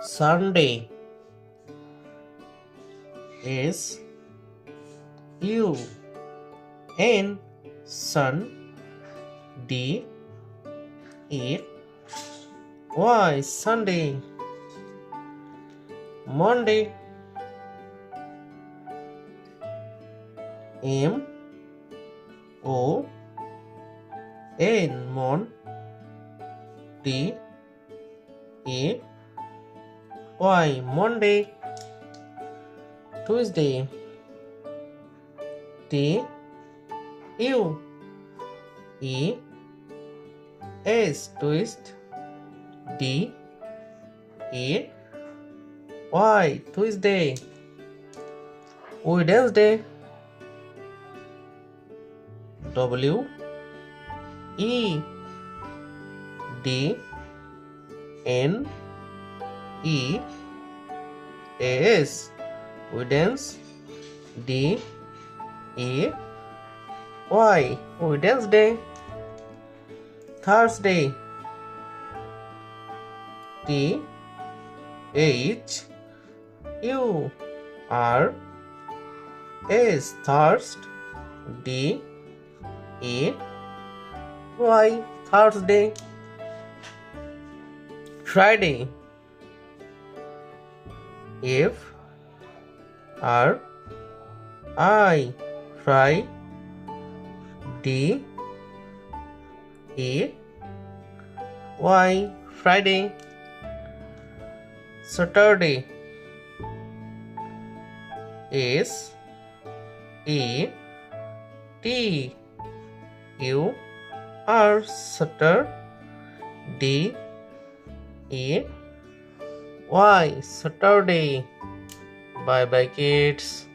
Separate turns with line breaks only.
Sunday. S U N Sun D A Y Sunday. Monday. M O N Mon D A Y Monday. Tuesday. T U E S Twist D A Y Tuesday. Wednesday. W E D N E S Wednesday. D A Y Wednesday. Thursday. T H U R S Thirst D A Y Thursday. Friday. F R I Fry D A Y Friday. Saturday. S A T U R Saturday D A Y Saturday. Bye bye kids.